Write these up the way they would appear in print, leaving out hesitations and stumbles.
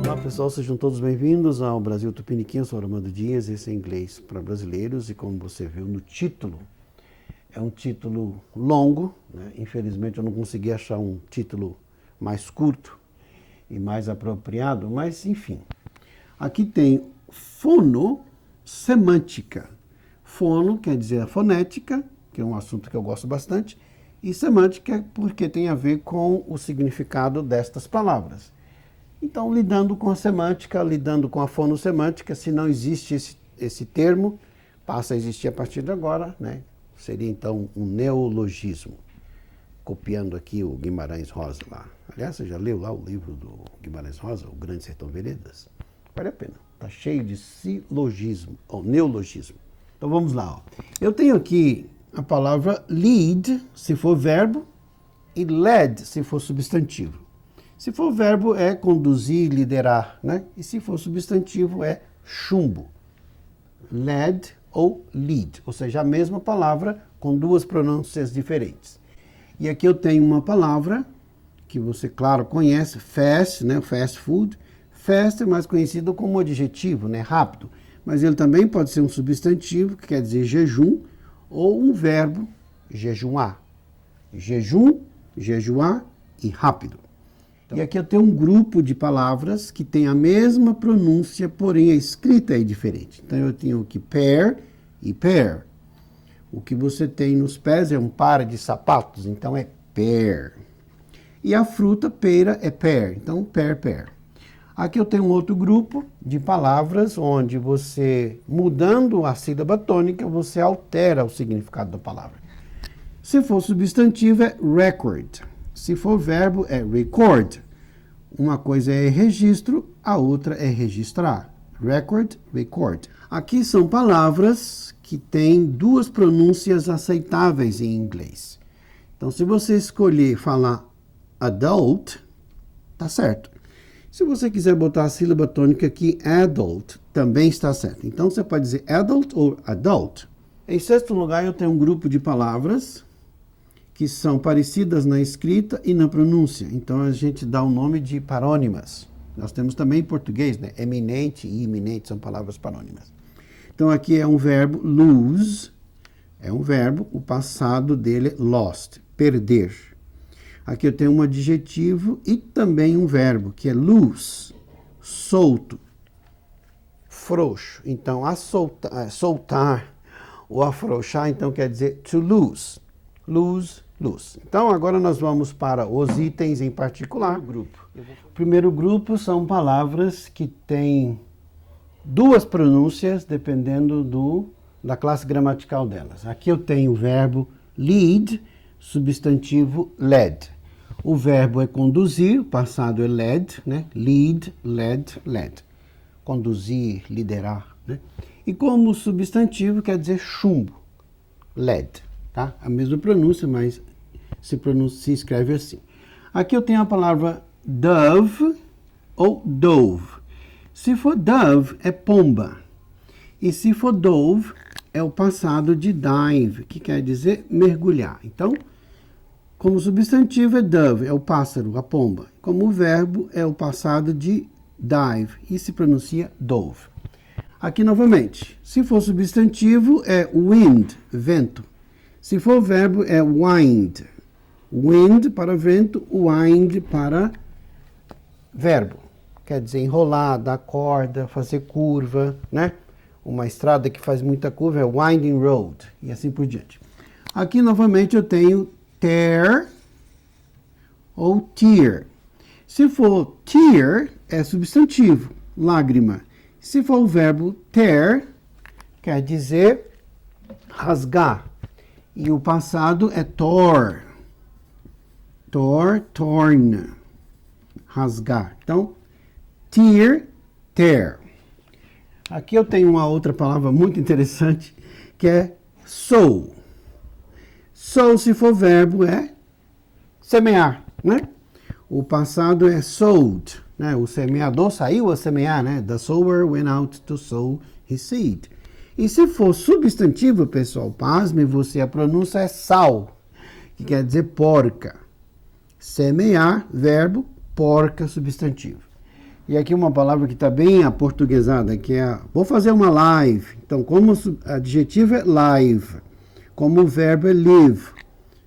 Olá pessoal, sejam todos bem-vindos ao Brasil Tupiniquim. Eu sou Armando Dias, esse é Inglês para Brasileiros, e como você viu no título, é um título longo, né? Infelizmente eu não consegui achar um título mais curto e mais apropriado, mas enfim. Aqui tem fonosemântica. Fono quer dizer a fonética, que é um assunto que eu gosto bastante, e semântica porque tem a ver com o significado destas palavras. Então, lidando com a semântica, lidando com a fonossemântica, se não existe esse termo, passa a existir a partir de agora, né? Seria então um neologismo, copiando aqui o Guimarães Rosa lá. Aliás, você já leu lá o livro do Guimarães Rosa, O Grande Sertão Veredas? Vale a pena, está cheio de silogismo, ou neologismo. Então vamos lá. Ó. Eu tenho aqui a palavra lead, se for verbo, e led, se for substantivo. Se for verbo, é conduzir, liderar, né? E se for substantivo, é chumbo. Led ou lead, ou seja, a mesma palavra com duas pronúncias diferentes. E aqui eu tenho uma palavra que você, claro, conhece, fast, né? Fast food. Fast é mais conhecido como adjetivo, né? Rápido. Mas ele também pode ser um substantivo, que quer dizer jejum, ou um verbo, jejuar. Jejum, jejuar e rápido. E aqui eu tenho um grupo de palavras que tem a mesma pronúncia, porém a escrita é diferente. Então eu tenho aqui pair e pair. O que você tem nos pés é um par de sapatos, então é pair. E a fruta, pera, é pear, então pair, pair. Aqui eu tenho um outro grupo de palavras onde você, mudando a sílaba tônica, você altera o significado da palavra. Se for substantivo é record. Se for verbo, é record. Uma coisa é registro, a outra é registrar. Record, record. Aqui são palavras que têm duas pronúncias aceitáveis em inglês. Então, se você escolher falar adult, tá certo. Se você quiser botar a sílaba tônica aqui, adult, também está certo. Então, você pode dizer adult ou adult. Em sexto lugar, eu tenho um grupo de palavras que são parecidas na escrita e na pronúncia. Então, a gente dá o nome de parônimas. Nós temos também em português, né? Eminente e iminente são palavras parônimas. Então, aqui é um verbo, lose. É um verbo, o passado dele é lost, perder. Aqui eu tenho um adjetivo e também um verbo, que é loose, solto, frouxo. Então, soltar ou afrouxar, então quer dizer to lose. Lose, loose. Então, agora nós vamos para os itens em particular. O primeiro grupo são palavras que têm duas pronúncias, dependendo da classe gramatical delas. Aqui eu tenho o verbo lead, substantivo led. O verbo é conduzir, o passado é led, né? Lead, led, led. Conduzir, liderar, né? E como substantivo quer dizer chumbo, led. Tá? A mesma pronúncia, mas se escreve assim. Aqui eu tenho a palavra dove ou dove. Se for dove, é pomba. E se for dove, é o passado de dive, que quer dizer mergulhar. Então, como substantivo é dove, é o pássaro, a pomba. Como verbo é o passado de dive e se pronuncia dove. Aqui novamente, se for substantivo é wind, vento. Se for verbo, é wind. Wind para vento, wind para verbo. Quer dizer, enrolar, dar corda, fazer curva, né? Uma estrada que faz muita curva é winding road, e assim por diante. Aqui, novamente, eu tenho tear ou tear. Se for tear, é substantivo, lágrima. Se for o verbo tear, quer dizer rasgar. E o passado é tore. Torn. Rasgar. Então, tear, tear. Aqui eu tenho uma outra palavra muito interessante, que é sow. Sow, se for verbo, é semear, né? O passado é sowed, né? O semeador saiu a semear, né? The sower went out to sow his seed. E se for substantivo, pessoal, pasme você, a pronúncia é sow, que quer dizer porca. Semear, verbo, porca, substantivo. E aqui uma palavra que está bem aportuguesada, que é vou fazer uma live. Então, como adjetivo é live, como verbo é live.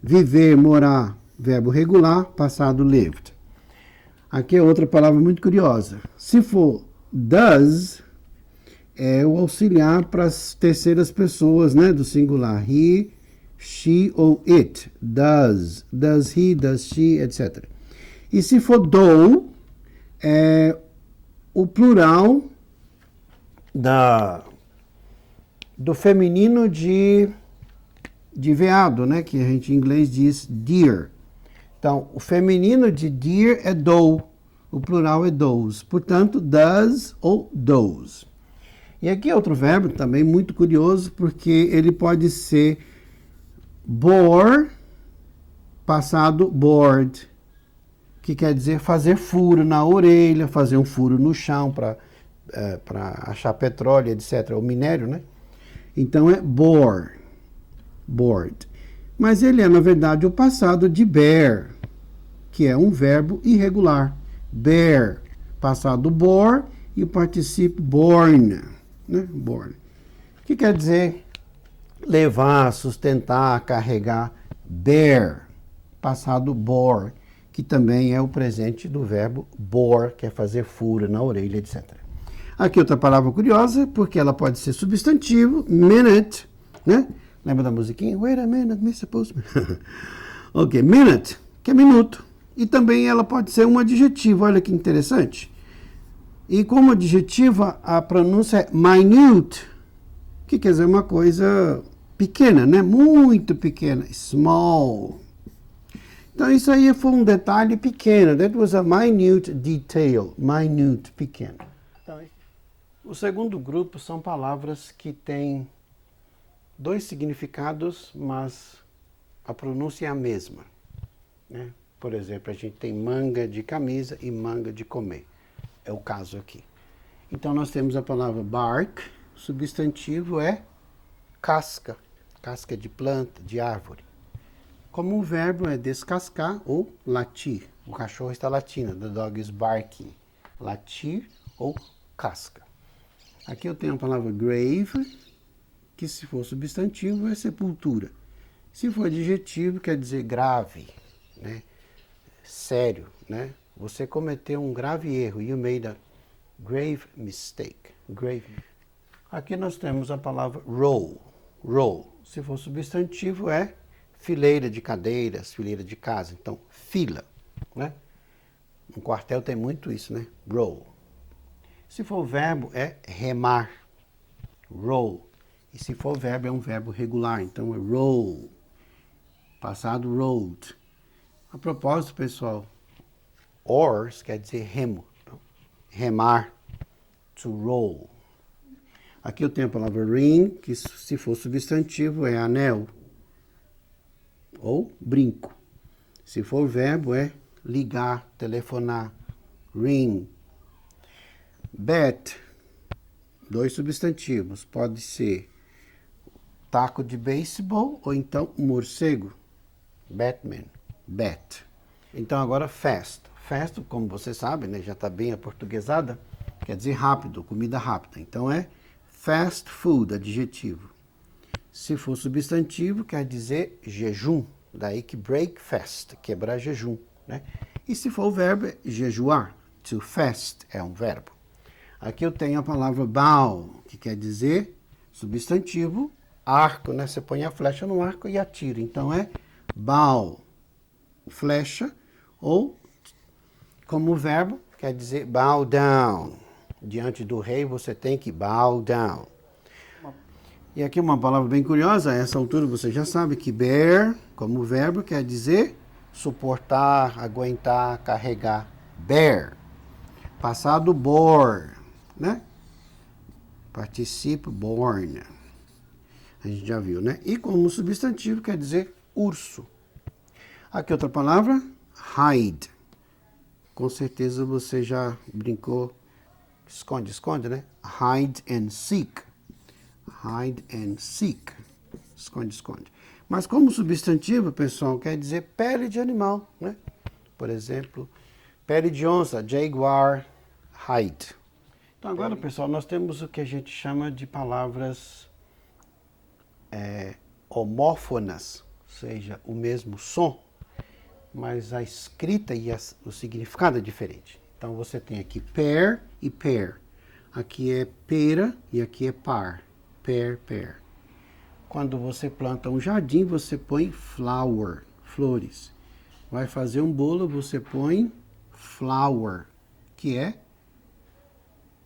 Viver, morar, verbo regular, passado lived. Aqui é outra palavra muito curiosa. Se for does, é o auxiliar para as terceiras pessoas, né, do singular. He, she ou it. Does. Does he, does she, etc. E se for do, é o plural do feminino de veado, né? Que a gente em inglês diz deer. Então, o feminino de deer é do, o plural é those. Portanto, does ou those. E aqui é outro verbo também muito curioso, porque ele pode ser bore, passado bored, que quer dizer fazer furo na orelha, fazer um furo no chão para achar petróleo, etc. O minério, né? Então é bore, bored. Mas ele é, na verdade, o passado de bear, que é um verbo irregular. Bear, passado bore e o particípio born, né? Born. Que quer dizer levar, sustentar, carregar. Bear, passado bore, que também é o presente do verbo bore, que é fazer furo na orelha, etc. Aqui outra palavra curiosa, porque ela pode ser substantivo, minute, né? Lembra da musiquinha? Wait a minute, Mr. Postman. Ok, minute, que é minuto. E também ela pode ser um adjetivo, olha que interessante. E como adjetiva, a pronúncia é minute, que quer dizer uma coisa pequena, né? Muito pequena, small. Então, isso aí foi um detalhe pequeno. That was a minute detail. Minute, pequeno. Então, o segundo grupo são palavras que têm dois significados, mas a pronúncia é a mesma, né? Por exemplo, a gente tem manga de camisa e manga de comer. É o caso aqui. Então, nós temos a palavra bark. Substantivo é casca. Casca de planta, de árvore. Como o verbo é descascar ou latir. O cachorro está latindo. The dog is barking. Latir ou casca. Aqui eu tenho a palavra grave, que se for substantivo é sepultura. Se for adjetivo, quer dizer grave, né? Sério, né? Você cometeu um grave erro. You made a grave mistake. Grave. Aqui nós temos a palavra roll. Roll. Se for substantivo é fileira de cadeiras, fileira de casa. Então, fila, né? No quartel tem muito isso, né? Roll. Se for verbo, é remar. Roll. E se for verbo, é um verbo regular. Então, é roll. Passado, rolled. A propósito, pessoal, oars quer dizer remo. Então, remar. To roll. Aqui eu tenho a palavra ring, que se for substantivo, é anel. Ou brinco. Se for verbo, é ligar, telefonar. Ring. Bat, dois substantivos. Pode ser taco de beisebol ou então morcego. Batman. Bat. Então agora fast. Fast, como você sabe, né, já está bem aportuguesada, quer dizer rápido, comida rápida. Então é fast food, adjetivo. Se for substantivo, quer dizer jejum. Daí que breakfast, quebrar jejum, né? E se for o verbo, é jejuar. To fast é um verbo. Aqui eu tenho a palavra bow, que quer dizer substantivo, arco, né? Você põe a flecha no arco e atira. Então é bow, flecha, ou como verbo, quer dizer bow down. Diante do rei você tem que bow down. E aqui uma palavra bem curiosa, a essa altura você já sabe que bear, como verbo, quer dizer suportar, aguentar, carregar. Bear. Passado bore, né? Participio born. A gente já viu, né? E como substantivo quer dizer urso. Aqui outra palavra, hide. Com certeza você já brincou, esconde, esconde, né? Hide and seek. Hide and seek. Esconde, esconde. Mas como substantivo, pessoal, quer dizer pele de animal, né? Por exemplo, pele de onça, jaguar hide. Então agora, pessoal, nós temos o que a gente chama de palavras homófonas, ou seja, o mesmo som, mas a escrita e o significado é diferente. Então você tem aqui pear e pear. Aqui é pera e aqui é par. Pear, pear. Quando você planta um jardim, você põe flower, flores. Vai fazer um bolo, você põe flour, que é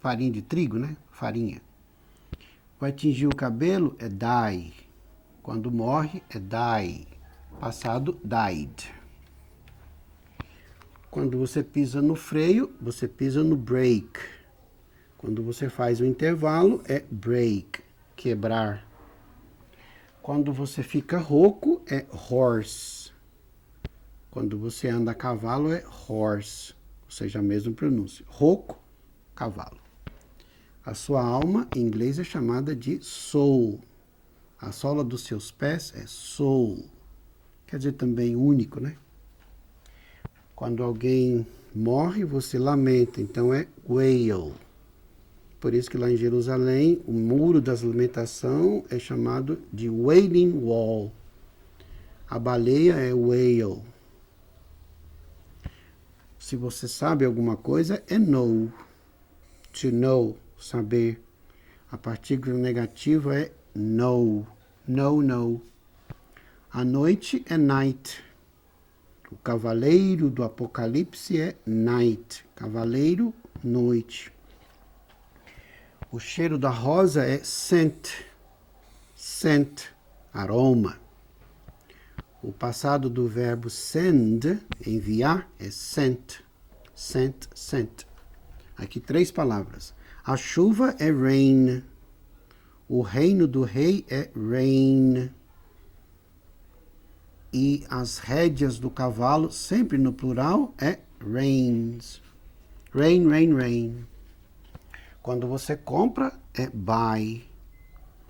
farinha de trigo, né? Farinha. Vai tingir o cabelo, é dye. Quando morre, é die. Passado, died. Quando você pisa no freio, você pisa no brake. Quando você faz o intervalo, é break, quebrar. Quando você fica rouco, é horse. Quando você anda a cavalo, é horse, ou seja, a mesma pronúncia. Rouco, cavalo. A sua alma, em inglês, é chamada de soul. A sola dos seus pés é soul. Quer dizer também único, né? Quando alguém morre, você lamenta, então é wail. Por isso que lá em Jerusalém, o muro das lamentações é chamado de Wailing Wall. A baleia é whale. Se você sabe alguma coisa, é know. To know, saber. A partícula negativa é know. Know, know. A noite é night. O cavaleiro do Apocalipse é night. Cavaleiro, noite. O cheiro da rosa é scent. Scent, aroma. O passado do verbo send, enviar, é sent. Sent, sent. Aqui 3 palavras. A chuva é rain. O reino do rei é reign. E as rédeas do cavalo, sempre no plural, é reins. Rain, rain, rain. Quando você compra, é buy.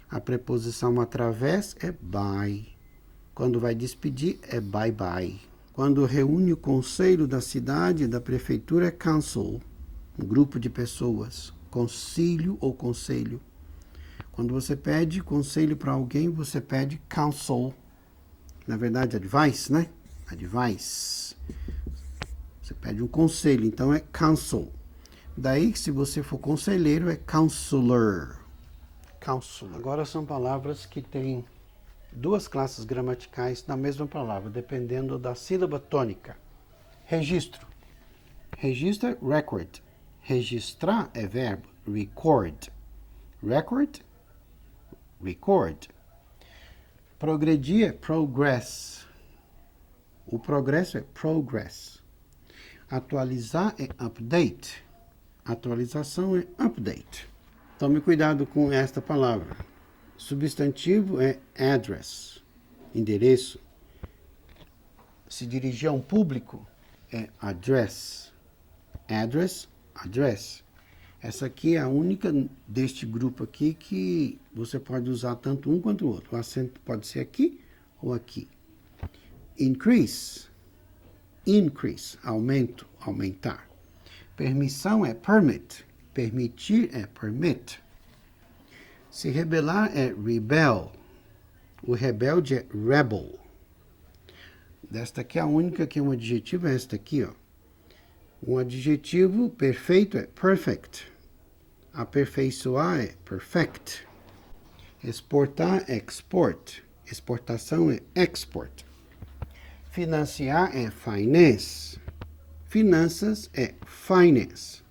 A preposição através é by. Quando vai despedir, é bye bye. Quando reúne o conselho da cidade, da prefeitura, é council. Um grupo de pessoas. Concílio ou conselho. Quando você pede conselho para alguém, você pede counsel. Na verdade, advice, né? Advice. Você pede um conselho, então é counsel. Daí, se você for conselheiro, é counselor. Counselor. Agora são palavras que têm 2 classes gramaticais na mesma palavra, dependendo da sílaba tônica. Registro. Registro é record. Registrar é verbo. Record. Record. Record. Progredir é progress. O progresso é progress. Atualizar é update. Atualização é update. Tome cuidado com esta palavra. Substantivo é address, endereço. Se dirigir a um público é address. Address, address. Essa aqui é a única deste grupo aqui que você pode usar tanto um quanto o outro. O acento pode ser aqui ou aqui. Increase, increase, aumento, aumentar. Permissão é permit, permitir é permit. Se rebelar é rebel. O rebelde é rebel. Desta aqui, a única que é um adjetivo é esta aqui, ó. Um adjetivo perfeito é perfect. Aperfeiçoar é perfect. Exportar é export. Exportação é export. Financiar é finance. Finanças é finance.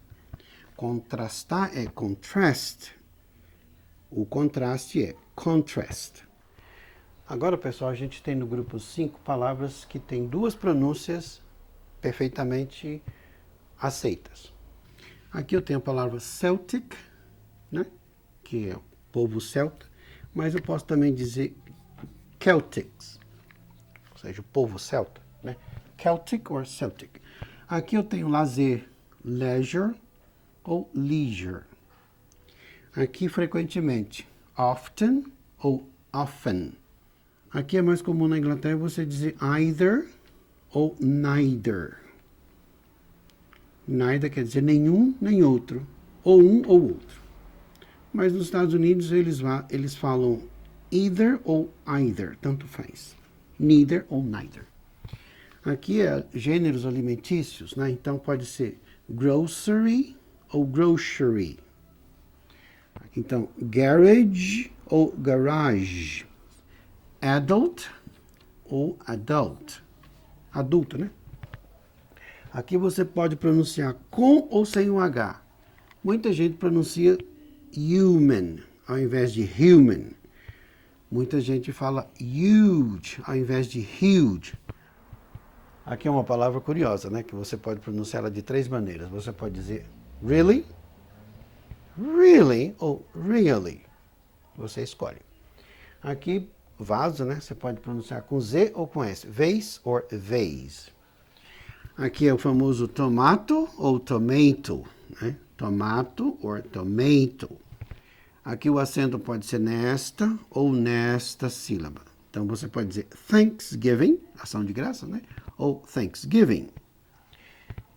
Contrastar é contrast. O contraste é contrast. Agora, pessoal, a gente tem no grupo 5 palavras que têm 2 pronúncias perfeitamente aceitas. Aqui eu tenho a palavra Celtic, né? Que é o povo celta, mas eu posso também dizer Celtics, ou seja, o povo celta, né? Celtic or Celtic. Aqui eu tenho lazer, leisure ou leisure. Aqui, frequentemente, often ou often. Aqui é mais comum na Inglaterra você dizer either ou neither. Neither quer dizer nenhum nem outro, ou um ou outro. Mas nos Estados Unidos eles falam either ou either, tanto faz. Neither ou neither. Aqui é gêneros alimentícios, né? Então pode ser grocery ou grocery. Então, garage ou garage. Adult ou adult. Adulto, né? Aqui você pode pronunciar com ou sem o H. Muita gente pronuncia human ao invés de human. Muita gente fala huge ao invés de huge. Aqui é uma palavra curiosa, né? Que você pode pronunciar ela de 3 maneiras. Você pode dizer really, really ou really. Você escolhe. Aqui, vaso, né? Você pode pronunciar com Z ou com S. Vase ou vase. Aqui é o famoso tomato ou tomato, né? Tomato ou tomato. Aqui o acento pode ser nesta ou nesta sílaba. Então você pode dizer Thanksgiving, ação de graça, né? Ou Thanksgiving.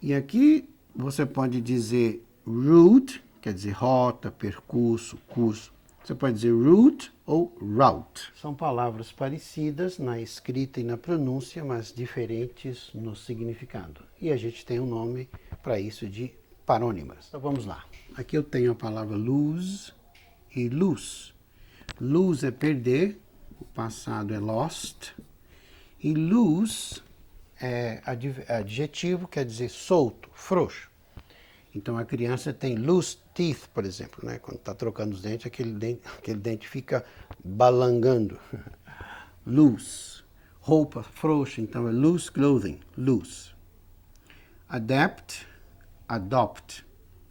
E aqui você pode dizer route, quer dizer rota, percurso, curso. Você pode dizer route ou route. São palavras parecidas na escrita e na pronúncia, mas diferentes no significado. E a gente tem um nome para isso de parônimas. Então vamos lá. Aqui eu tenho a palavra lose e lose. Lose é perder, o passado é lost. E loose é adjetivo, quer dizer solto, frouxo. Então a criança tem loose teeth, por exemplo, né? Quando está trocando os dentes, aquele dente fica balangando. Loose. Roupa frouxa, então é loose clothing, loose. Adapt, adopt.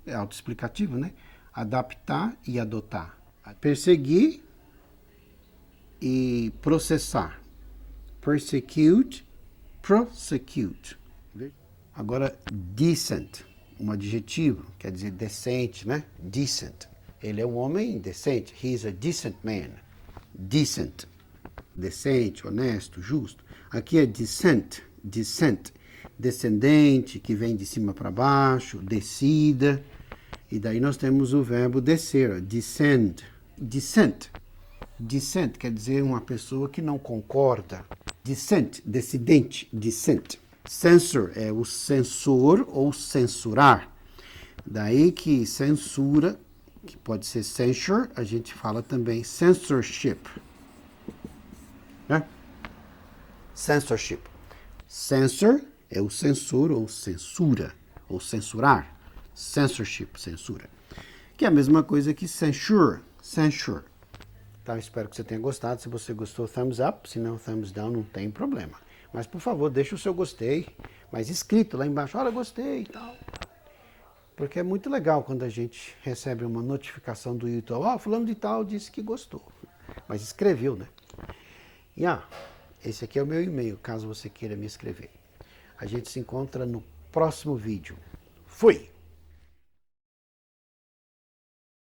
É autoexplicativo, né? Adaptar e adotar. Perseguir e processar. Persecute, prosecute. Agora, decent, um adjetivo, quer dizer decente, né? Decent. Ele é um homem decente. He is a decent man. Decent. Decente, honesto, justo. Aqui é descent, descent. Descendente, que vem de cima para baixo, descida. E daí nós temos o verbo descer, descend. Descent. Dissent quer dizer uma pessoa que não concorda. Dissent, dissidente, dissent. Censor é o censor ou censurar. Daí que censura, que pode ser censure, a gente fala também censorship. Né? Censorship. Censor é o censor ou censura, ou censurar. Censorship, censura. Que é a mesma coisa que censure, censure. Então, espero que você tenha gostado. Se você gostou, thumbs up. Se não, thumbs down, não tem problema. Mas, por favor, deixa o seu gostei. Mas escrito lá embaixo, olha, gostei e tal. Porque é muito legal quando a gente recebe uma notificação do YouTube. Fulano de tal disse que gostou. Mas escreveu, né? E, esse aqui é o meu e-mail, caso você queira me escrever. A gente se encontra no próximo vídeo. Fui!